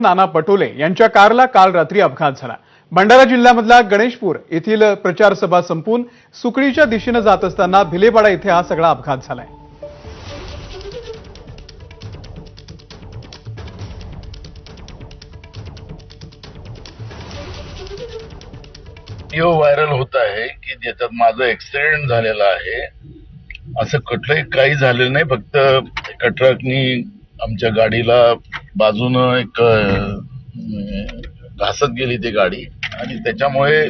नाना पटोले यांच्या कारला काल रात्री अपघात झाला। भंडारा जिल्ह्यामधला गणेशपूर येथील प्रचार सभा संपून सुकळीच्या दिशेने जात असताना भिलेवाडा इथे हा सगळा अपघात झालाय। व्हिडिओ व्हायरल होत आहे की ज्याच्यात माझं ऍक्सिडेंट झालेला आहे। असं कुठलंही काही झालेलं नाही, फक्त एका ट्रकनी आमच्या गाडीला बाजूनं एक घासत गेली ती गाडी आणि त्याच्यामुळे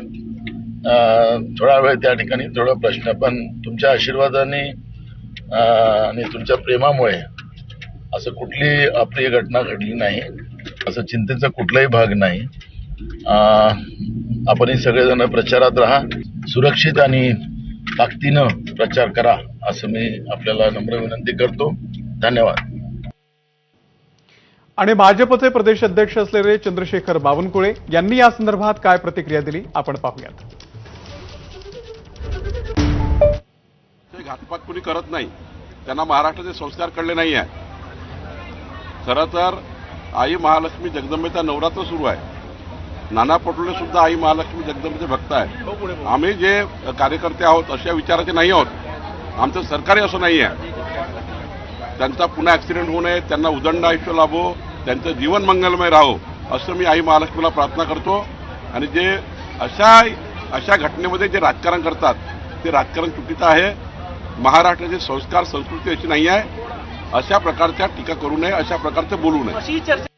थोडा वेळ त्या ठिकाणी थोडा प्रश्न, पण तुमच्या आशीर्वादाने आणि तुमच्या प्रेमामुळे असं कुठली अप्रिय घटना घडली नाही, असं चिंतेचा कुठलाही भाग नाही। आपण सगळेजण प्रचारात राहा, सुरक्षित आणि ताकदीनं प्रचार करा असं मी आपल्याला नम्र विनंती करतो। धन्यवाद। आणि भाजपचे प्रदेश अध्यक्ष असलेले चंद्रशेखर बावनकुळे यांनी या संदर्भात काय प्रतिक्रिया दिली आपण पाहूयात। घातपात कुणी करत नाही, त्यांना महाराष्ट्राचे संस्कार कळले नाही आहे। खरं तर आई महालक्ष्मी जगदंबेचा नवरात्र सुरू आहे। नाना पटोले सुद्धा आई महालक्ष्मी जगदंबेचे भक्त आहे। आम्ही जे कार्यकर्ते आहोत अशा विचाराचे नाही आहोत, आमचं सरकारही असं नाही आहे। त्यांचा पुन्हा ऍक्सिडेंट होऊ नये, त्यांना उदंड आयुष्य लाभो, त्यांचं जीवन मंगलमय राहो असं मी आई महालक्ष्मीला प्रार्थना करतो। आणि जे अशा घटनेमध्ये जे राजकारण करतात ते राजकारण चुकीचं आहे। महाराष्ट्राचे संस्कार संस्कृती अशी नाही आहे, अशा प्रकारच्या टीका करू नये, अशा प्रकारचं बोलू नये।